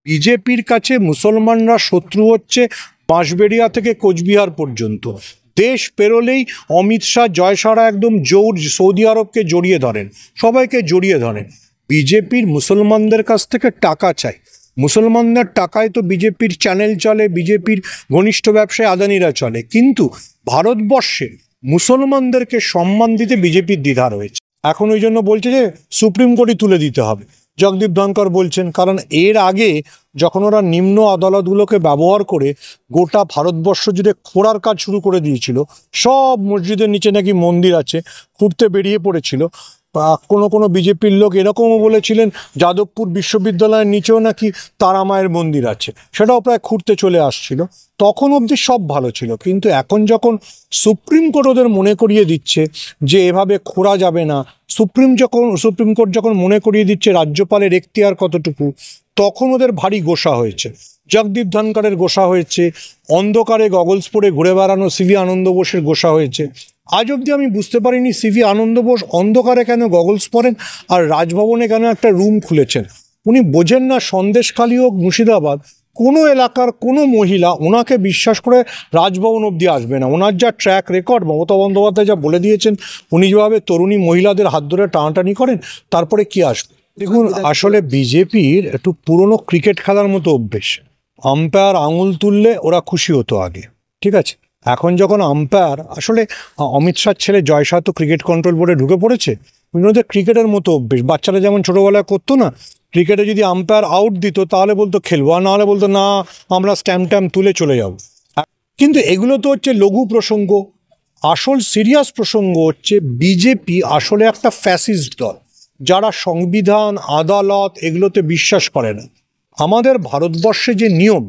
বিজেপির কাছে মুসলমানরা শত্রু হচ্ছে বাঁশবেড়িয়া থেকে কোচবিহার পর্যন্ত। দেশ পেরোলেই অমিত শাহ জয়সারা একদম জোর সৌদি আরবকে জড়িয়ে ধরেন, সবাইকে জড়িয়ে ধরেন। বিজেপির মুসলমানদের কাছ থেকে টাকা চাই, মুসলমানদের টাকায় তো বিজেপির চ্যানেল চলে, বিজেপির ঘনিষ্ঠ ব্যবসায় আদানিরা চলে, কিন্তু ভারতবর্ষে মুসলমানদেরকে সম্মান দিতে বিজেপির দ্বিধা রয়েছে। এখন ওই জন্য বলছে যে সুপ্রিম কোর্টই তুলে দিতে হবে, জগদীপ ধনকর বলছেন। কারণ এর আগে যখন ওরা নিম্ন আদালতগুলোকে ব্যবহার করে গোটা ভারতবর্ষ জুড়ে খোঁড়ার কাজ শুরু করে দিয়েছিল, সব মসজিদের নিচে নাকি মন্দির আছে, খুঁড়তে বেরিয়ে পড়েছিল। কোনো বিজেপির লোক এরকমও বলেছিলেন যাদবপুর বিশ্ববিদ্যালয়ের নিচেও নাকি তারা মায়ের মন্দির আছে, সেটাও প্রায় খুঁড়তে চলে আসছিল। তখন অবধি সব ভালো ছিল, কিন্তু এখন যখন সুপ্রিম কোর্ট ওদের মনে করিয়ে দিচ্ছে যে এভাবে খোঁড়া যাবে না, সুপ্রিম কোর্ট যখন মনে করিয়ে দিচ্ছে রাজ্যপালের এখতিয়ার কতটুকু, তখন ওদের ভারী গোসা হয়েছে। জগদীপ ধনকরের গোসা হয়েছে, অন্ধকারে গগলস পরে ঘুরে বেড়ানো সিভি আনন্দ বোসের গোসা হয়েছে। আজ অবধি আমি বুঝতে পারিনি সিভি আনন্দ বোস অন্ধকারে কেন গগলস পরেন আর রাজভবনে কেন একটা রুম খুলেছেন। উনি বোঝেন না সন্দেশখালী হোক মুর্শিদাবাদ, কোনো এলাকার কোনো মহিলা ওনাকে বিশ্বাস করে রাজভবন অবধি আসবে না। ওনার যা ট্র্যাক রেকর্ড, মমতা বন্দ্যোপাধ্যায় যা বলে দিয়েছেন, উনি যেভাবে তরুণী মহিলাদের হাত ধরে টানাটানি করেন, তারপরে কি আসবে? দেখুন, আসলে বিজেপির একটু পুরনো ক্রিকেট খেলার মতো অভ্যেস। আম্পায়ার আঙুল তুললে ওরা খুশি হতো আগে, ঠিক আছে? এখন যখন আম্পায়ার, আসলে অমিত শাহর ছেলে জয় শাহ তো ক্রিকেট কন্ট্রোল বোর্ডে ঢুকে পড়েছে, ওদের ক্রিকেটের মতো অভ্যেস। বাচ্চারা যেমন ছোটোবেলায় করতো না, ক্রিকেটে যদি আম্পায়ার আউট দিত তাহলে বলতো খেলবো, আর নাহলে বলতো না আমরা স্ট্যাম্প তুলে চলে যাব। কিন্তু এগুলো তো হচ্ছে লঘু প্রসঙ্গ। আসল সিরিয়াস প্রসঙ্গ হচ্ছে বিজেপি আসলে একটা ফ্যাসিস্ট দল, যারা সংবিধান, আদালত এগুলোতে বিশ্বাস করে না। আমাদের ভারতবর্ষে যে নিয়ম,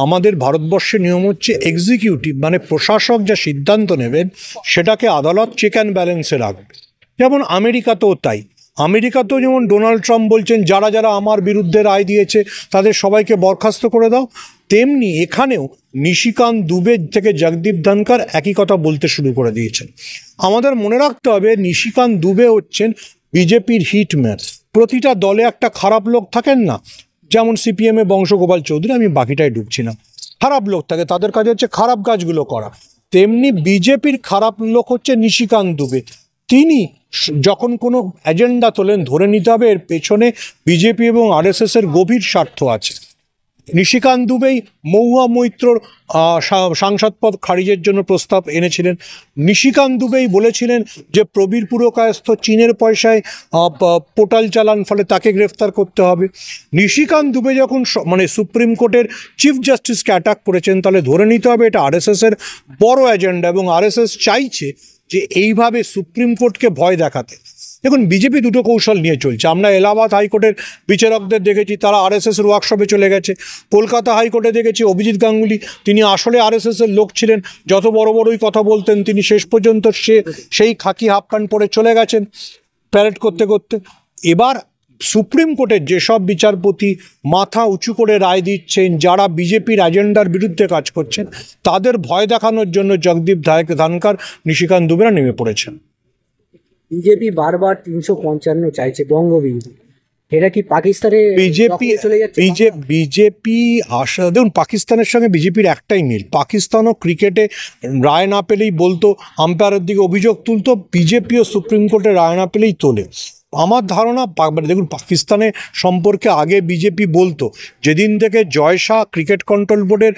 আমাদের ভারতবর্ষের নিয়ম হচ্ছে এক্সিকিউটিভ মানে প্রশাসক যা সিদ্ধান্ত নেবেন সেটাকে আদালত চেক অ্যান্ড ব্যালেন্সে রাখবে। যেমন আমেরিকাতেও তাই। আমেরিকাতেও যেমন ডোনাল্ড ট্রাম্প বলছেন যারা যারা আমার বিরুদ্ধে রায় দিয়েছে তাদের সবাইকে বরখাস্ত করে দাও, তেমনি এখানেও নিশিকান্ত দুবে থেকে জগদীপ ধনকর একই কথা বলতে শুরু করে দিয়েছেন। আমাদের মনে রাখতে হবে নিশিকান্ত দুবে হচ্ছেন বিজেপির হিটম্যান। প্রতিটা দলে একটা খারাপ লোক থাকেন না, যেমন সিপিএমে বংশগোপাল চৌধুরী, আমি বাকিটাই ঢুকছি না, খারাপ লোক থাকে, তাদের কাজ হচ্ছে খারাপ কাজগুলো করা। তেমনি বিজেপির খারাপ লোক হচ্ছে নিশিকান্ত দুবে। তিনি যখন কোনো এজেন্ডা তোলেন ধরে নিতে হবে এর পেছনে বিজেপি এবং আরএসএস এর গভীর স্বার্থ আছে। নিশিকান্ত দুবেই মহুয়া মৈত্রর সাংসদ পদ খারিজের জন্য প্রস্তাব এনেছিলেন। নিশিকান্ত দুবেই বলেছিলেন যে প্রবীর পুরকায়স্থ চীনের পয়সায় পোর্টাল চালান, ফলে তাকে গ্রেফতার করতে হবে। নিশিকান্ত দুবে যখন সুপ্রিম কোর্টের চিফ জাস্টিসকে অ্যাটাক করেছেন, তাহলে ধরে নিতে হবে এটা আরএসএস এর বড় এজেন্ডা, এবং আরএসএস চাইছে যে এইভাবে সুপ্রিম কোর্টকে ভয় দেখাতে। দেখুন, বিজেপি দুটো কৌশল নিয়ে চলছে। আমরা এলাহাবাদ হাইকোর্টের বিচারকদের দেখেছি তারা আরএসএসের ওয়ার্কশপে চলে গেছে। কলকাতা হাইকোর্টে দেখেছি অভিজিৎ গাঙ্গুলি, তিনি আসলে আরএসএসের লোক ছিলেন, যত বড় বড়ই কথা বলতেন তিনি শেষ পর্যন্ত সেই খাকি হাফ প্যান্ট পরে চলে গেছেন প্যারেড করতে করতে। এবার সুপ্রিম কোর্টের যেসব বিচারপতি মাথা উঁচু করে রায় দিচ্ছেন, যারা বিজেপির এজেন্ডার বিরুদ্ধে কাজ করছেন, তাদের ভয় দেখানোর জন্য জগদীপ ধনকর, নিশিকান্ত দুবেরা নেমে পড়েছেন। বিজেপি বারবার 355 চাইছে বঙ্গবিন্দু, এটা কি পাকিস্তানে বিজেপি আশা? দেখুন, পাকিস্তানের সঙ্গে বিজেপির একটাই মিল, পাকিস্তানও ক্রিকেটে রায় না পেলেই বলতো, আম্পায়ারের দিকে অভিযোগ তুলতো, বিজেপিও সুপ্রিম কোর্টে রায় না পেলেই তোলে। আমার ধারণা, দেখুন, পাকিস্তানের সম্পর্কে আগে বিজেপি বলতো, যেদিন থেকে জয় শাহ ক্রিকেট কন্ট্রোল বোর্ডের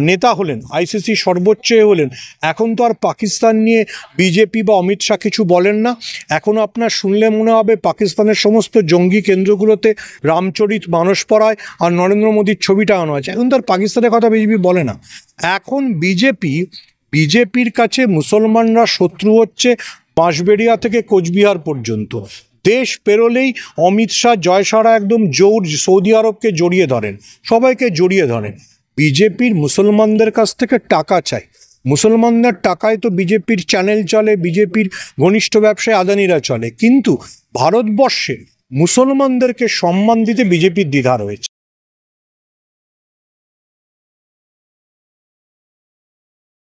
নেতা হলেন, আইসিসি সর্বোচ্চ হলেন, এখন তো আর পাকিস্তান নিয়ে বিজেপি বা অমিত শাহ কিছু বলেন না। এখন আপনার শুনলে মনে হবে পাকিস্তানের সমস্ত জঙ্গি কেন্দ্রগুলোতে রামচরিত মানস পড়ায় আর নরেন্দ্র মোদীর ছবি টাঙানো আছে। এখন তো আর পাকিস্তানের কথা বিজেপি বলে না। এখন বিজেপির কাছে মুসলমানরা শত্রু হচ্ছে বাঁশবেড়িয়া থেকে কোচবিহার পর্যন্ত। দেশ পেরোলেই অমিত শাহ জয়সারা একদম জোর সৌদি আরবকে জড়িয়ে ধরেন, সবাইকে জড়িয়ে ধরেন। বিজেপির মুসলমানদের কাছ থেকে টাকা চাই, মুসলমানদের টাকায় তো বিজেপির চ্যানেল চলে, বিজেপির ঘনিষ্ঠ ব্যবসায় আদানিরা চলে, কিন্তু ভারতবর্ষে মুসলমানদেরকে সম্মান দিতে বিজেপির দ্বিধা রয়েছে।